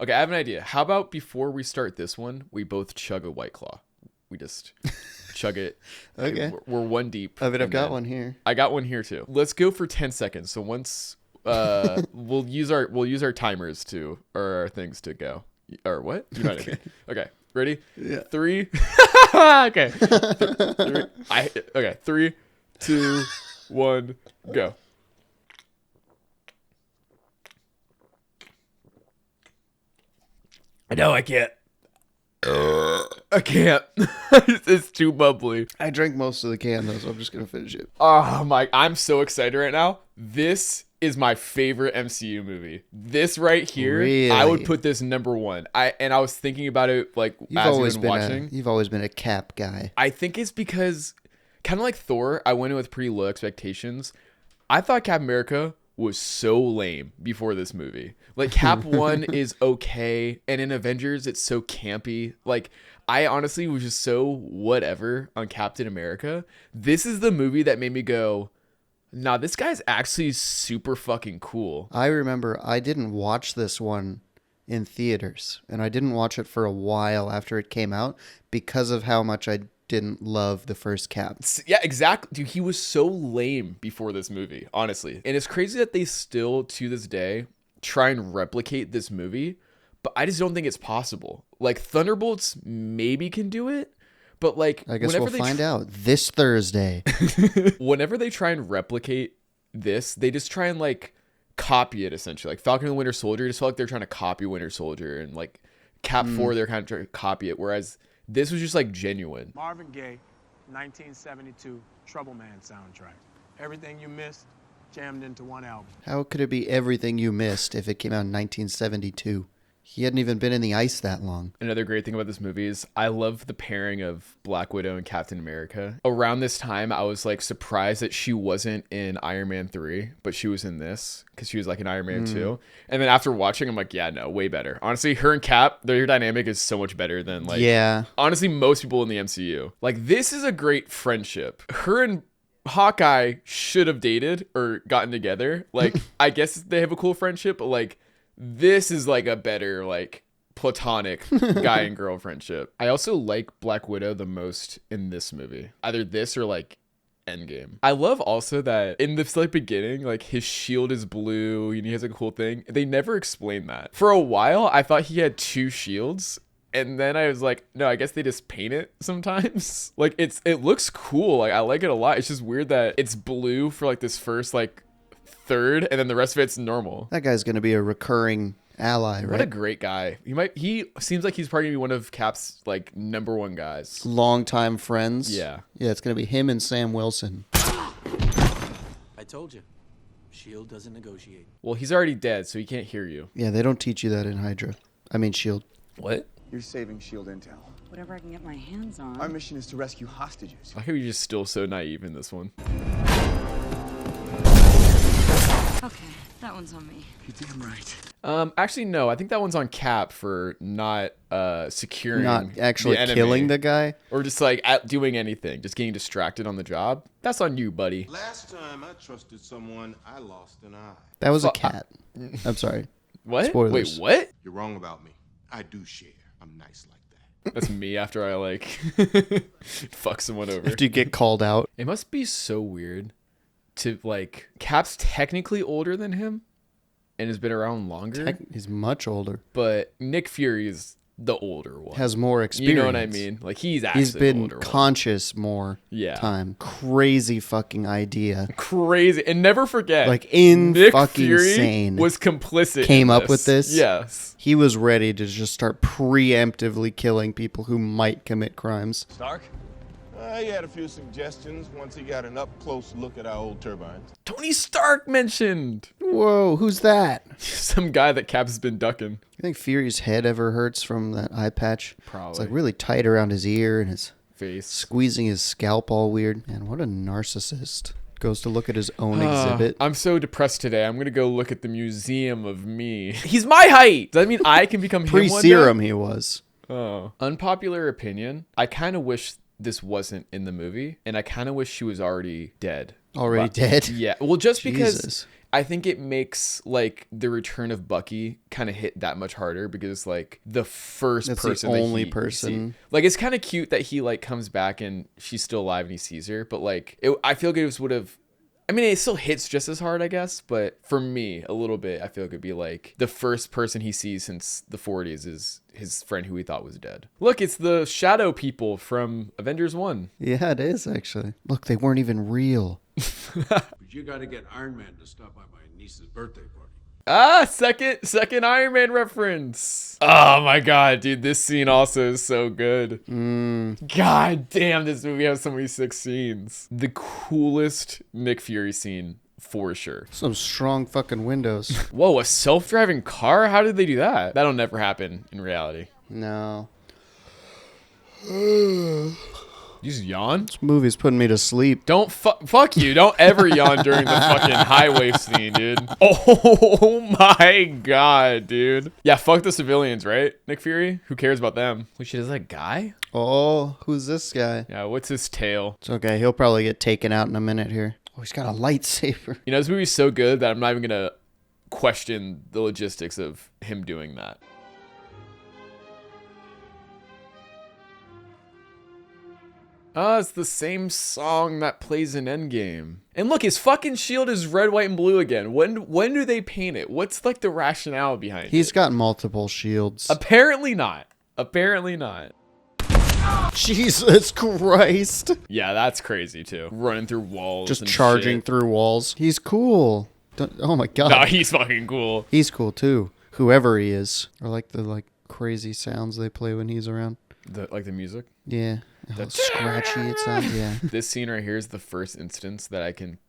Okay, I have an idea. How about before we start this one, we both chug a White Claw? We just chug it. Okay. We're one deep. I mean, I've got one here. I got one here too. Let's go for 10 seconds. So once we'll use our timers to or our things to go. Or what? You know what I mean. Okay. Ready? Yeah. 3. Okay. 3, 2, 1, go. No, I can't. I can't. It's too bubbly. I drank most of the can though, so I'm just gonna finish it. Oh my! I'm so excited right now. This is my favorite MCU movie. This right here, Really? I would put this number 1. I was thinking about it like as I've been watching. You've always been a Cap guy. I think it's because kind of like Thor, I went in with pretty low expectations. I thought Captain America was so lame before this movie. Like Cap 1 is okay, and in Avengers it's so campy. Like I honestly was just so whatever on Captain America. This is the movie that made me go, nah, this guy's actually super fucking cool. I remember I didn't watch this one in theaters, and I didn't watch it for a while after it came out because of how much I didn't love the first Cap. Yeah, exactly. Dude, he was so lame before this movie, honestly. And it's crazy that they still, to this day, try and replicate this movie, but I just don't think it's possible. Like, Thunderbolts maybe can do it, but like... I guess we'll find out this Thursday. Whenever they try and replicate this, they just try and, like, copy it, essentially. Like, Falcon and the Winter Soldier, just felt like they're trying to copy Winter Soldier, and, like, Cap 4, they're kind of trying to copy it, whereas... This was just like genuine. Marvin Gaye, 1972 Trouble Man soundtrack. Everything you missed, jammed into one album. How could it be everything you missed if it came out in 1972? He hadn't even been in the ice that long. Another great thing about this movie is I love the pairing of Black Widow and Captain America. Around this time, I was like surprised that she wasn't in Iron Man 3, but she was in this because she was like in Iron Man 2. And then after watching, I'm like, yeah, no, way better. Honestly, her and Cap, their dynamic is so much better than like, honestly, most people in the MCU. Like, this is a great friendship. Her and Hawkeye should have dated or gotten together. Like, I guess they have a cool friendship, but like, this is like a better like platonic guy and girl friendship. I also like Black Widow the most in this movie. Either this or like Endgame. I love also that in this like beginning, like his shield is blue and he has a cool thing. They never explain that. For a while, I thought he had 2 shields. And then I was like, no, I guess they just paint it sometimes. Like it looks cool. Like I like it a lot. It's just weird that it's blue for like this first like third, and then the rest of it's normal. That guy's gonna be a recurring ally, right? What a great guy. He seems like he's probably gonna be one of Cap's like #1 guys. Longtime friends. Yeah, it's gonna be him and Sam Wilson. I told you, Shield doesn't negotiate. Well, he's already dead, so he can't hear you. Yeah, they don't teach you that in Hydra. I mean Shield. What? You're saving Shield intel. Whatever I can get my hands on. Our mission is to rescue hostages. Why are you just still so naive in this one? Okay, that one's on me. You're damn right. Actually, no. I think that one's on Cap for not securing, not actually the enemy, killing the guy, or just like doing anything, just getting distracted on the job. That's on you, buddy. Last time I trusted someone, I lost an eye. That was a cat. I'm sorry. What? Spoilers. Wait, what? You're wrong about me. I do share. I'm nice like that. That's me after I like fuck someone over. After you get called out. It must be so weird to like Cap's technically older than him and has been around longer. He's much older, but Nick Fury is the older one. Has more experience. You know what I mean? Like he's been older conscious more time. Crazy fucking idea. Crazy. And never forget, like Nick fucking Fury insane. Was complicit. Came up with this. Yes. He was ready to just start preemptively killing people who might commit crimes. Stark? He had a few suggestions once he got an up-close look at our old turbines. Tony Stark mentioned. Whoa, who's that? Some guy that Cap's been ducking. You think Fury's head ever hurts from that eye patch? Probably. It's like really tight around his ear and his face. Squeezing his scalp all weird. Man, what a narcissist. Goes to look at his own exhibit. I'm so depressed today. I'm going to go look at the museum of me. He's my height. Does that mean I can become him one day? Pre-serum he was. Oh. Unpopular opinion. I kind of wish this wasn't in the movie, and I kind of wish she was already dead. Already dead? Yeah. Well, just because I think it makes like the return of Bucky kind of hit that much harder because it's like the first That's person, the that only he person. like, it's kind of cute that he like comes back and she's still alive and he sees her, but like I feel like it would have. I mean, it still hits just as hard, I guess, but for me, a little bit, I feel like it'd be like the first person he sees since the 40s is his friend who he thought was dead. Look, it's the shadow people from Avengers 1. Yeah, it is actually. Look, they weren't even real. But you got to get Iron Man to stop by my niece's birthday party. Ah, second Iron Man reference. Oh my god, dude, this scene also is so good. God damn, this movie has so many sick scenes. The coolest Nick Fury scene for sure. Some strong fucking windows. Whoa, a self-driving car? How did they do that? That'll never happen in reality. No. You just yawn? This movie's putting me to sleep. Don't fuck you. Don't ever yawn during the fucking highway scene, dude. Oh my god, dude. Yeah, fuck the civilians, right? Nick Fury? Who cares about them? Holy shit, is that a guy? Oh, who's this guy? Yeah, what's his tail? It's okay. He'll probably get taken out in a minute here. Oh, he's got a lightsaber. You know, this movie's so good that I'm not even gonna question the logistics of him doing that. It's the same song that plays in Endgame. And look, his fucking shield is red, white, and blue again. When do they paint it? What's like the rationale behind it? He's got multiple shields. Apparently not. Apparently not. Jesus Christ. Yeah, that's crazy too. Running through walls. Just and charging shit. through walls. He's cool. Oh my god. No, he's fucking cool. He's cool too. Whoever he is. I like the crazy sounds they play when he's around. Like the music? Yeah. How scratchy it sounds. Yeah. This scene right here is the first instance that I can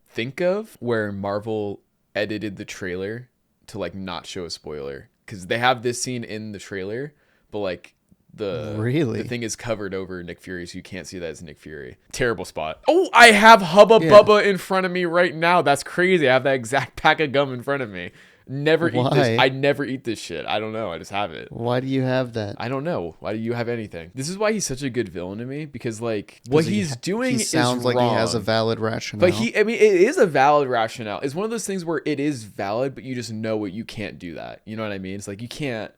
think of where Marvel edited the trailer to like not show a spoiler, because they have this scene in the trailer, but like the thing is covered over Nick Fury, so you can't see that as Nick Fury. Terrible spot. Oh, I have Hubba Bubba in front of me right now. That's crazy. I have that exact pack of gum in front of me. Never eat this. I never eat this shit. I don't know. I just have it. Why do you have that? I don't know. Why do you have anything? This is why he's such a good villain to me, because like what he's doing he sounds is like wrong. he has a valid rationale. But I mean, it is a valid rationale. It's one of those things where it is valid, but you just know what you can't do that. You know what I mean? It's like you can't.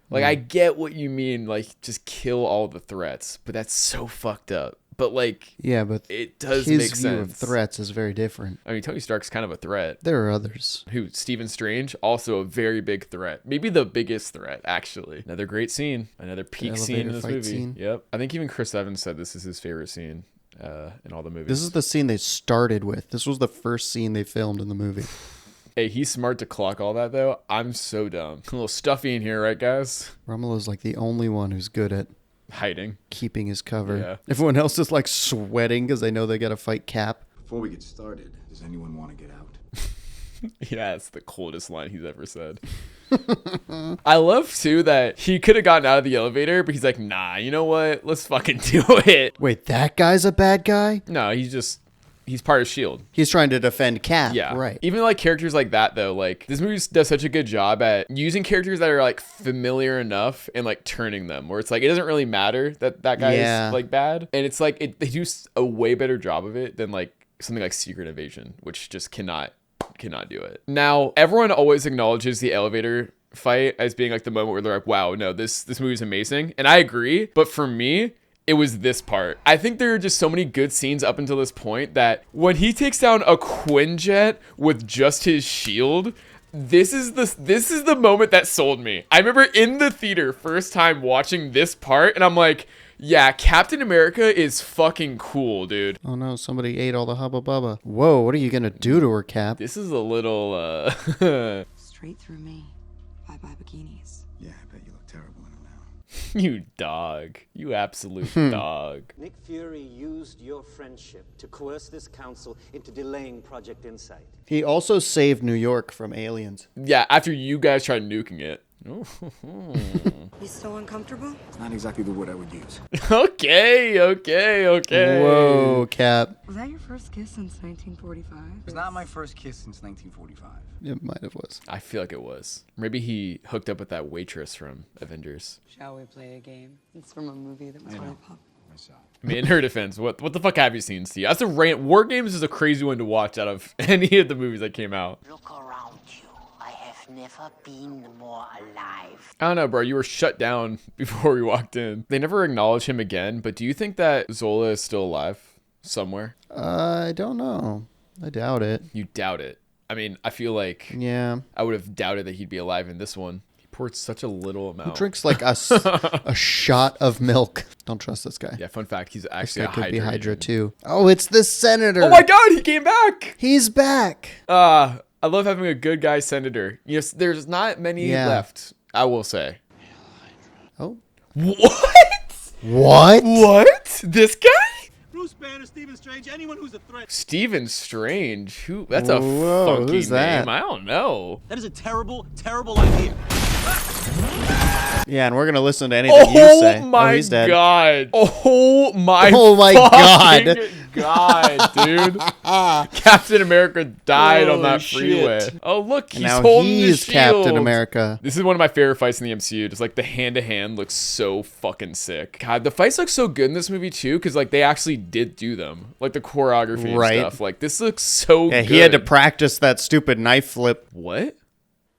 Like I get what you mean. Like just kill all the threats, but that's so fucked up. But like, yeah, but it does his make view sense. of threats is very different. I mean, Tony Stark's kind of a threat. There are others. Who? Stephen Strange, also a very big threat. Maybe the biggest threat, actually. Another great scene. Another peak scene in this movie. Scene. Yep. I think even Chris Evans said this is his favorite scene in all the movies. This is the scene they started with. This was the first scene they filmed in the movie. Hey, he's smart to clock all that, though. I'm so dumb. A little stuffy in here, right, guys? Romulo's like the only one who's good at hiding, keeping his cover. Yeah. Everyone else is like sweating because they know they got to fight Cap. Before we get started, does anyone want to get out? Yeah, it's the coldest line he's ever said. I love too that he could have gotten out of the elevator, but he's like, nah, you know what? Let's fucking do it. Wait, that guy's a bad guy? No, he's part of S.H.I.E.L.D. He's trying to defend Cap. Yeah. Right. Even like characters like that, though, like this movie does such a good job at using characters that are like familiar enough and like turning them where it's like it doesn't really matter that guy is like bad. And it's like they do a way better job of it than like something like Secret Invasion, which just cannot do it. Now, everyone always acknowledges the elevator fight as being like the moment where they're like, wow, no, this movie's amazing. And I agree. But for me, it was this part. I think there are just so many good scenes up until this point that when he takes down a Quinjet with just his shield, this is the moment that sold me. I remember in the theater first time watching this part and I'm like, yeah, Captain America is fucking cool, dude. Oh no, somebody ate all the Hubba Bubba. Whoa, what are you gonna do to her, Cap? This is a little Straight through me. Bye-bye bikinis. Yeah, I bet you look terrible in them now. You dog. You absolute dog. Nick Fury used your friendship to coerce this council into delaying Project Insight. He also saved New York from aliens. Yeah, after you guys tried nuking it. You still uncomfortable? It's not exactly the word I would use. Okay. Whoa, Cap. Was that your first kiss since 1945? It's not my first kiss since 1945. It might have was. I feel like it was. Maybe he hooked up with that waitress from Avengers. Shall we play a game? It's from a movie that was really popular. myself. I mean, in her defense, what the fuck have you seen, Steve? That's a rant. War Games is a crazy one to watch out of any of the movies that came out. Look around you. I have never been more alive. I don't know, bro. You were shut down before we walked in. They never acknowledge him again, but do you think that Zola is still alive somewhere? I don't know. I doubt it. You doubt it. I mean, I feel like Yeah. I would have doubted that he'd be alive in this one. He poured such a little amount. Who drinks like a shot of milk? Don't trust this guy. Yeah, fun fact, he's This actually guy a could be Hydra Hydra agent. too. Oh, it's the senator. Oh my god, he came back! He's back. I love having a good guy senator. Yes, there's not many Yeah. left, I will say. Oh. What? What? What? This guy? Bruce Banner, Stephen Strange, anyone who's a threat. Stephen Strange? Who? That's a Whoa, funky who's that? name. I don't know. That is a terrible, terrible idea. Yeah, and we're gonna listen to anything you say. My He's dead. god. Oh my God. God, dude. Captain America died on that freeway. shit. Oh, look, he's And now holding he's the Captain shield. America. This is one of my favorite fights in the MCU. Just like the hand-to-hand looks so fucking sick. God, the fights look so good in this movie too, because like they actually did do them. Like the choreography and Right. stuff. Like this looks so Yeah, good. he had to practice that stupid knife flip. What?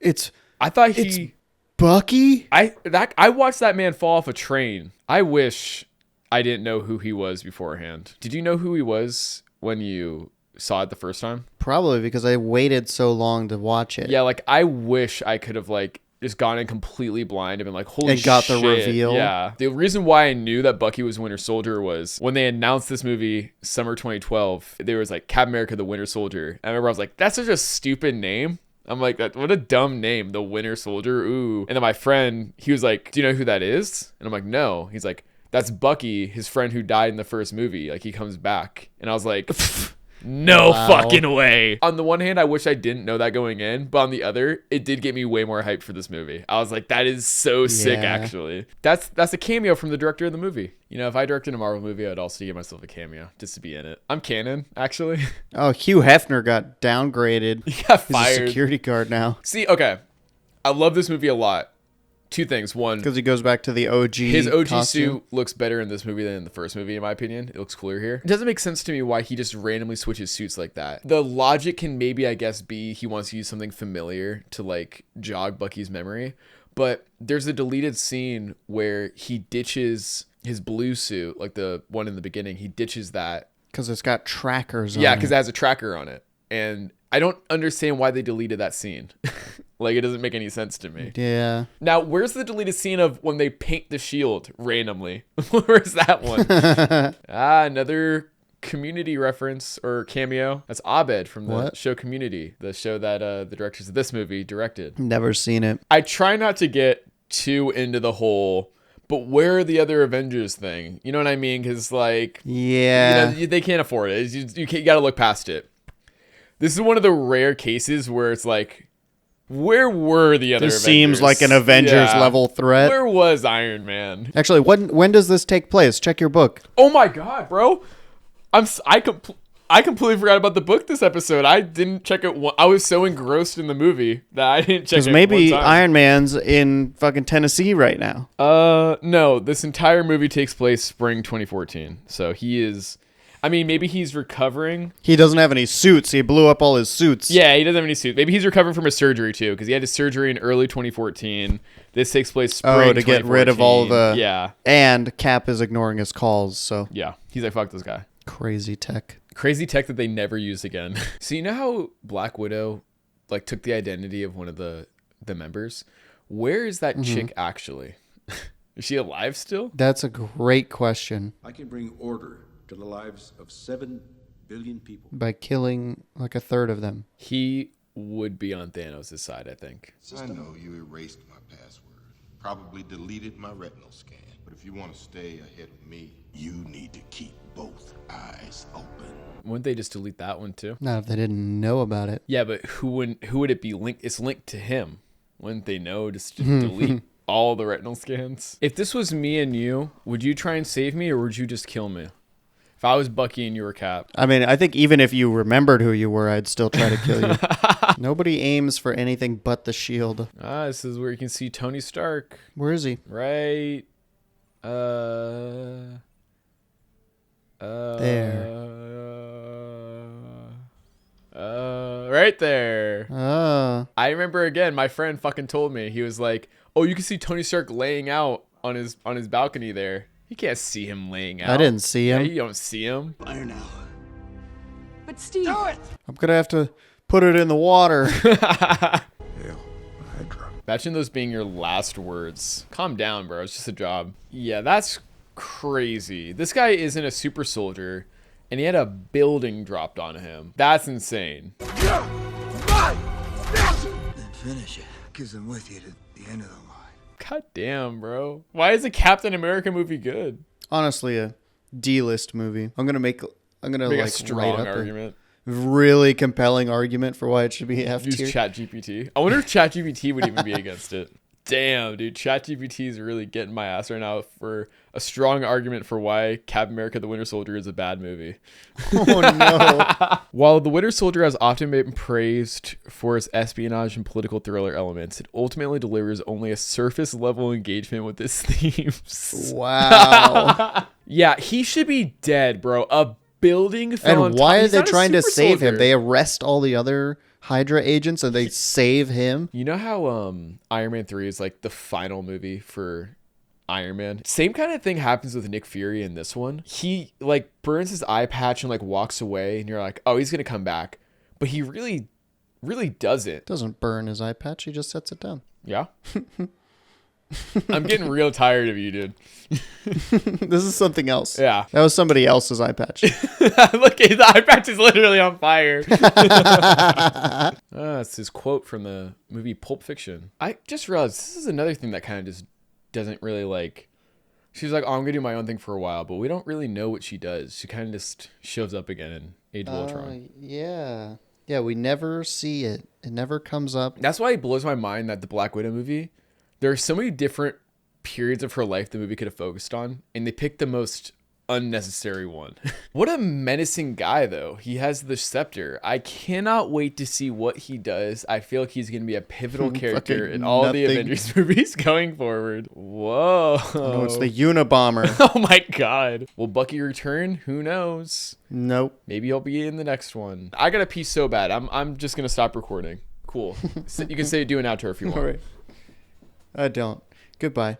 It's I thought It's- he... Bucky. I watched that man fall off a train. I wish I didn't know who he was beforehand. Did you know who he was when you saw it the first time? Probably because I waited so long to watch it. Yeah, like I wish I could have like just gone in completely blind and been like, holy And got shit. the reveal. Yeah. The reason why I knew that Bucky was Winter Soldier was when they announced this movie, summer 2012, there was like Captain America, the Winter Soldier. I remember I was like, that's such a stupid name. I'm like, what a dumb name, the Winter Soldier. Ooh. And then my friend, he was like, do you know who that is? And I'm like, no. He's like, that's Bucky, his friend who died in the first movie. Like he comes back. And I was like, no Wow. fucking way. On the one hand, I wish I didn't know that going in, but on the other, it did get me way more hyped for this movie. I was like, that is so sick, Yeah. actually. That's a cameo from the director of the movie. You know, if I directed a Marvel movie, I'd also give myself a cameo just to be in it. I'm canon, actually. Oh, Hugh Hefner got downgraded. He got He's a fired. security guard now See, okay. I love this movie a lot. Two things. One, because he goes back to the OG. his OG costume. suit looks better in this movie than in the first movie, in my opinion. It looks cooler here. It doesn't make sense to me why he just randomly switches suits like that. The logic can maybe, I guess, be he wants to use something familiar to like jog Bucky's memory. But there's a deleted scene where he ditches his blue suit, like the one in the beginning. He ditches that. Because it's got trackers on Yeah, it. because it has a tracker on it. And I don't understand why they deleted that scene. Like, it doesn't make any sense to me. Yeah. Now, where's the deleted scene of when they paint the shield randomly? Where's that one? Another Community reference or cameo. That's Abed from the What? show Community, the show that the directors of this movie directed. Never seen it. I try not to get too into the whole, but where are the other Avengers thing? You know what I mean? Because, like, Yeah. you know, they can't afford it. You got to look past it. This is one of the rare cases where it's like, where were the other This Avengers? seems like an Avengers level threat. Where was Iron Man? Actually, when does this take place? Check your book. Oh my god, bro! I completely forgot about the book this episode. I didn't check it. I was so engrossed in the movie that I didn't check it. Because maybe one time. Iron Man's in fucking Tennessee right now. No. This entire movie takes place spring 2014. So he is. I mean, maybe he's recovering. He doesn't have any suits. He blew up all his suits. Yeah, he doesn't have any suit. Maybe he's recovering from his surgery too, because he had his surgery in early 2014. This takes place spring. To get rid of all the. Yeah. And Cap is ignoring his calls. So Yeah. He's like, fuck this guy. crazy tech. Crazy tech that they never used again. So you know how Black Widow like took the identity of one of the members? Where is that chick actually? Is she alive still? That's a great question. I can bring order to the lives of 7 billion people. By killing like a third of them. He would be on Thanos' side, I think. I know you erased my password, probably deleted my retinal scan. But if you want to stay ahead of me, you need to keep both eyes open. Wouldn't they just delete that one too? Not if they didn't know about it. Yeah, but who would it be linked? It's linked to him. Wouldn't they know just to delete all the retinal scans? If this was me and you, would you try and save me or would you just kill me? If I was Bucky and you were Cap. I mean, I think even if you remembered who you were, I'd still try to kill you. Nobody aims for anything but the shield. This is where you can see Tony Stark. Where is he? Right. There. Right there. I remember again, my friend fucking told me, he was like, oh, you can see Tony Stark laying out on his balcony there. You can't see him laying out. I didn't see him. Yeah, you don't see him. Fire now. But Steve. Do it! I'm gonna have to put it in the water. Hydra. Imagine those being your last words. Calm down, bro. It's just a job. Yeah, that's crazy. This guy isn't a super soldier, and he had a building dropped on him. That's insane. Then finish it, because I'm with you to the end of the line. God damn, bro. Why is a Captain America movie good? Honestly, a D-list movie. I'm gonna Make like a strong argument. a really compelling argument for why it should be F Use tier. ChatGPT. I wonder if ChatGPT would even be against it. Damn, dude. ChatGPT is really getting my ass right now for a strong argument for why Captain America the Winter Soldier is a bad movie. Oh, no. While The Winter Soldier has often been praised for its espionage and political thriller elements, it ultimately delivers only a surface-level engagement with its themes. Wow. Yeah, he should be dead, bro. A building fell on And top. why are He's they not a trying to super save him? soldier. They arrest all the other Hydra agents and they save him? You know how Iron Man 3 is like the final movie for Iron Man? Same kind of thing happens with Nick Fury in this one. He like burns his eye patch and like walks away and you're like, oh, he's going to come back. But he really doesn't. Doesn't burn his eye patch, he just sets it down. Yeah. I'm getting real tired of you, dude. This is something else. Yeah. That was somebody else's eye patch. Look, his eye patch is literally on fire. It's his quote from the movie Pulp Fiction. I just realized this is another thing that kind of just doesn't really like. She's like, oh, I'm going to do my own thing for a while, but we don't really know what she does. She kind of just shows up again in Age of Ultron. Yeah. Yeah, we never see it. It never comes up. That's why it blows my mind that the Black Widow movie, there are so many different periods of her life the movie could have focused on, and they picked the most unnecessary one. What a menacing guy, though. He has the scepter. I cannot wait to see what he does. I feel like he's going to be a pivotal character in all the Avengers movies going forward. Whoa. No, it's the Unabomber. Oh my God. Will Bucky return? Who knows? Nope. Maybe he'll be in the next one. I got to pee so bad. I'm just going to stop recording. Cool. You can say do an outro if you want. All right. I don't. Goodbye.